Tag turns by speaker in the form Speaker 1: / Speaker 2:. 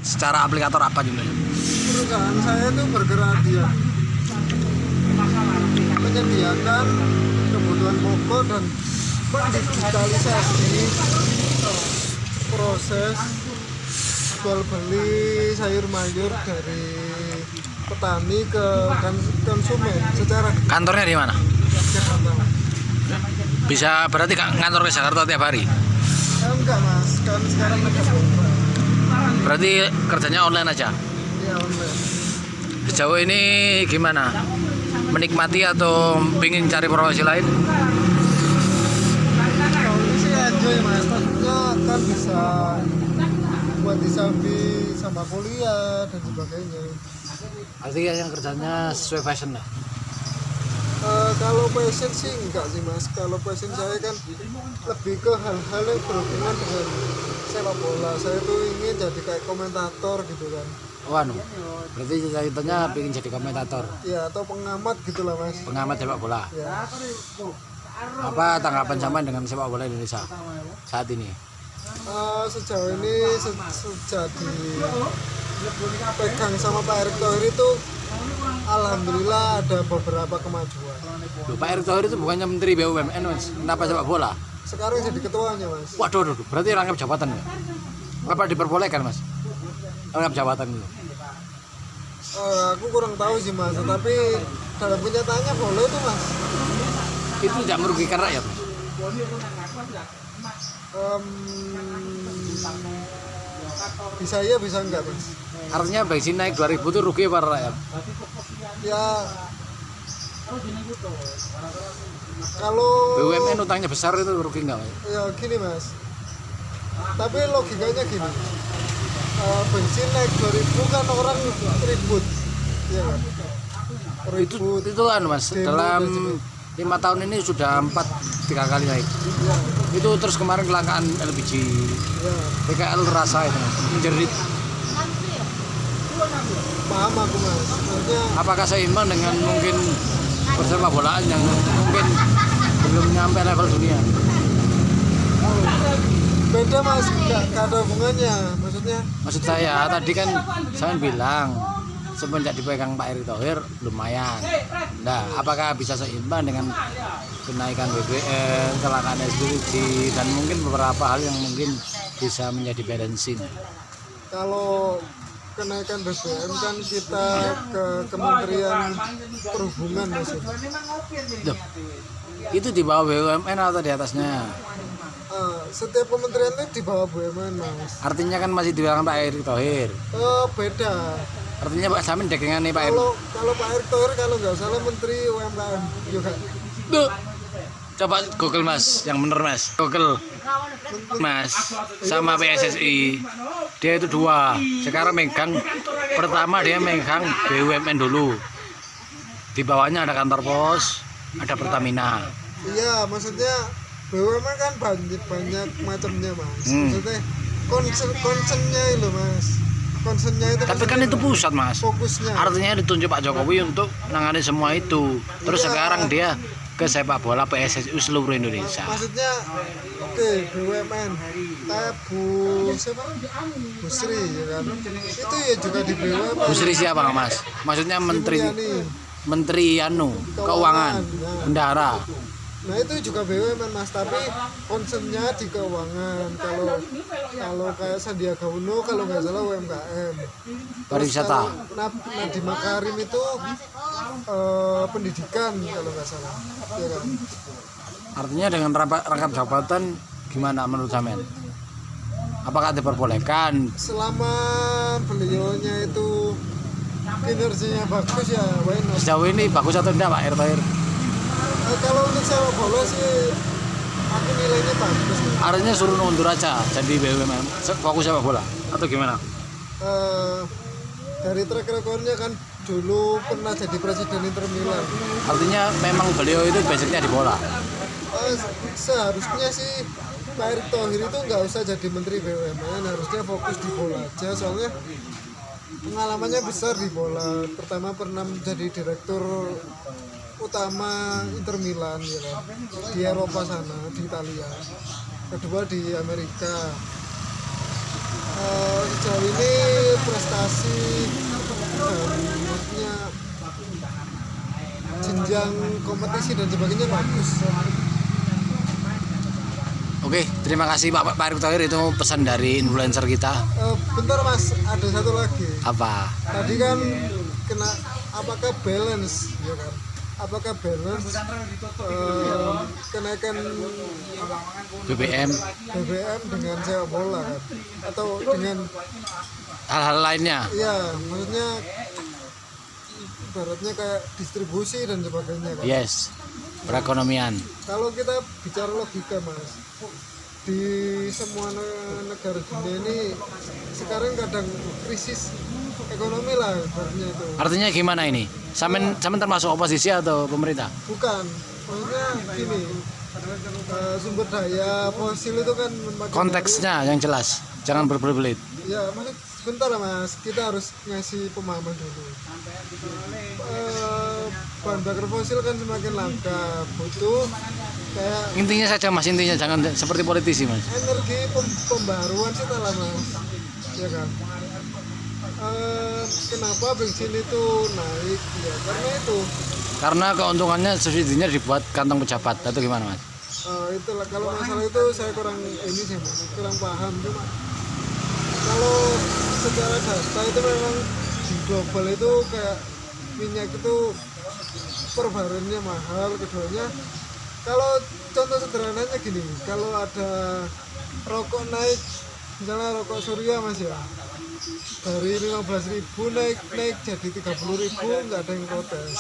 Speaker 1: secara aplikator apa juga?
Speaker 2: Perusahaan saya itu bergerak dia menyediakan kebutuhan pokok dan mendigitalisasi proses jual beli sayur mayur dari petani ke konsumen secara
Speaker 1: Kantornya di mana?
Speaker 2: Jakarta.
Speaker 1: Bisa berarti ngantor ke Jakarta tiap hari?
Speaker 2: Enggak mas, kan sekarang ada kontrak.
Speaker 1: Berarti kerjanya online aja?
Speaker 2: Ya online.
Speaker 1: Sejauh ini gimana? Menikmati atau ingin cari profesi lain?
Speaker 2: Kalau ini sih enjoy mas, maksudnya kan bisa buat disambi sama kuliah dan sebagainya.
Speaker 1: Artinya yang kerjanya sesuai fashion lah.
Speaker 2: Kalau passion sih enggak sih mas, kalau passion saya kan lebih ke hal-hal yang berhubungan dengan sepak bola. Saya tuh ingin jadi kayak komentator gitu kan.
Speaker 1: Wanu, berarti cita-citanya ingin jadi komentator,
Speaker 2: Ya atau pengamat gitu lah mas.
Speaker 1: pengamat sepak bola.
Speaker 2: Ya.
Speaker 1: Apa tanggapan sampean dengan sepak bola Indonesia saat ini?
Speaker 2: Sejauh ini sejak dipegang sama Pak Erick Thohir itu alhamdulillah ada beberapa kemajuan.
Speaker 1: Loh, Pak Erick Thohir itu bukannya Menteri BUMN mas? Kenapa sepak bola?
Speaker 2: Sekarang jadi ketuanya mas.
Speaker 1: Waduh, berarti rangkap jabatan ya? Apa diperbolehkan mas? Rangkap jabatan itu?
Speaker 2: Aku kurang tahu sih mas, tapi dalam kenyataannya boleh itu mas.
Speaker 1: Itu tidak merugikan rakyat mas?
Speaker 2: Bisa iya bisa enggak mas.
Speaker 1: Artinya bensin naik 2000 itu rugi para rakyat?
Speaker 2: Ya kalau
Speaker 1: BUMN utangnya besar itu rugi nggak mas?
Speaker 2: ya gini mas, tapi logikanya gini, bensin naik 2000 kan orang ribut ya kan,
Speaker 1: Itu kan mas, dalam 5 tahun ini sudah 3 kali naik.
Speaker 2: ya,
Speaker 1: Itu terus kemarin kelangkaan LPG,
Speaker 2: ya.
Speaker 1: PKL terasa itu mas, menjerit.
Speaker 2: Paham aku mas, maksudnya
Speaker 1: Apakah seimbang dengan mungkin persepak bolaan yang mungkin belum nyampe level dunia?
Speaker 2: beda mas, gak ada hubungannya, maksudnya
Speaker 1: Maksud saya tadi kan saya bilang semenjak dipegang Pak Erick Thohir lumayan. Nah, apakah bisa seimbang dengan kenaikan BBM, kelangkaan LPG dan mungkin beberapa hal yang mungkin bisa menjadi bensin?
Speaker 2: kalau kenaikan BBM kan kita ke Kementerian Perhubungan mas.
Speaker 1: Loh, itu di bawah BUMN atau di atasnya?
Speaker 2: Setiap kementerian itu di bawah BUMN mas.
Speaker 1: Artinya kan masih dipegang Pak Erick Thohir.
Speaker 2: Beda.
Speaker 1: Artinya Pak Samin dekengan nih Pak Erick.
Speaker 2: Kalau Pak Erick Thohir kalau nggak salah Menteri UMKM juga.
Speaker 1: Duh. Coba Google mas, yang bener mas. Google mas, sama PSSI. Dia itu dua. Sekarang megang. Pertama dia megang BUMN dulu. Di bawahnya ada kantor pos, ada Pertamina.
Speaker 2: Iya, maksudnya BUMN kan banyak macamnya mas. Maksudnya concernnya itu mas. Concernnya itu.
Speaker 1: Tapi kan itu pusat mas.
Speaker 2: Fokusnya.
Speaker 1: Artinya ditunjuk Pak Jokowi untuk menangani semua itu. Terus sekarang dia ke sepak bola PSSI seluruh Indonesia.
Speaker 2: Maksudnya oke, BUMN kayak Bu Sri ya kan. Itu ya juga di BUMN.
Speaker 1: Bu Sri siapa mas? Maksudnya Menteri Keuangan, Bendahara.
Speaker 2: Nah itu juga BUMN mas, tapi concernnya di keuangan. Kalau kayak Sandiaga Uno kalau nggak salah UMKM.
Speaker 1: Pariwisata.
Speaker 2: Nadiem Makarim itu pendidikan kalau nggak salah. Ya kan?
Speaker 1: Artinya dengan rangkap jabatan gimana menurut Samen? Apakah diperbolehkan?
Speaker 2: Selama beliaunya itu kinerjanya bagus ya, why not?
Speaker 1: Sejauh ini bagus atau tidak Pak Erick Thohir?
Speaker 2: Kalau untuk sepak bola sih aku nilainya bagus.
Speaker 1: Artinya suruh mundur aja jadi BUMN, fokus sepak bola atau gimana?
Speaker 2: Dari track recordnya kan dulu pernah jadi presiden Inter Milan.
Speaker 1: Artinya memang beliau itu basicnya di bola.
Speaker 2: Seharusnya sih Pak Erick Thohir itu nggak usah jadi menteri BUMN, harusnya fokus di bola aja. Soalnya pengalamannya besar di bola. Pertama pernah menjadi direktur utama Inter Milan ya kan? Di Eropa sana, di Italia. Kedua di Amerika. Sejauh ini prestasi maksudnya jenjang kompetisi dan sebagainya bagus.
Speaker 1: Oke, terima kasih Pak Erick Thohir, itu pesan dari influencer kita.
Speaker 2: Bentar Mas, ada satu lagi.
Speaker 1: Apa?
Speaker 2: Tadi kan kena apakah balance ya kan? Apakah balance kenaikan
Speaker 1: BBM,
Speaker 2: dengan sepak bola kan? Atau dengan
Speaker 1: hal-hal lainnya.
Speaker 2: ya maksudnya ibaratnya kayak distribusi dan sebagainya kan?
Speaker 1: Yes, perekonomian.
Speaker 2: Kalau kita bicara logika Mas, di semua negara dunia ini sekarang kadang krisis ekonomi lah ibaratnya itu.
Speaker 1: Artinya gimana ini? Samen termasuk oposisi atau pemerintah?
Speaker 2: Bukan, maksudnya gini, sumber daya fosil itu kan makin
Speaker 1: Konteksnya yang jelas, jangan berbelit-belit.
Speaker 2: ya maksud sebentar lah Mas, kita harus ngasih pemahaman dulu. Bahan bakar fosil kan semakin langka, butuh kayak
Speaker 1: Intinya saja Mas, intinya jangan seperti politisi Mas.
Speaker 2: energi pembaruan sih lah Mas, ya kan. Kenapa bensin itu naik ya karena itu
Speaker 1: Karena keuntungannya subsidinya dibuat kantong pejabat atau gimana Mas?
Speaker 2: itulah kalau masalah itu saya kurang ini sih Mas, kurang paham. Cuma kalau secara data itu memang di global itu kayak minyak itu per barelnya mahal. Keduanya kalau contoh sederhananya gini, kalau ada rokok naik misalnya rokok Surya Mas ya, dari 15.000 naik jadi 30.000, nggak ada yang protes.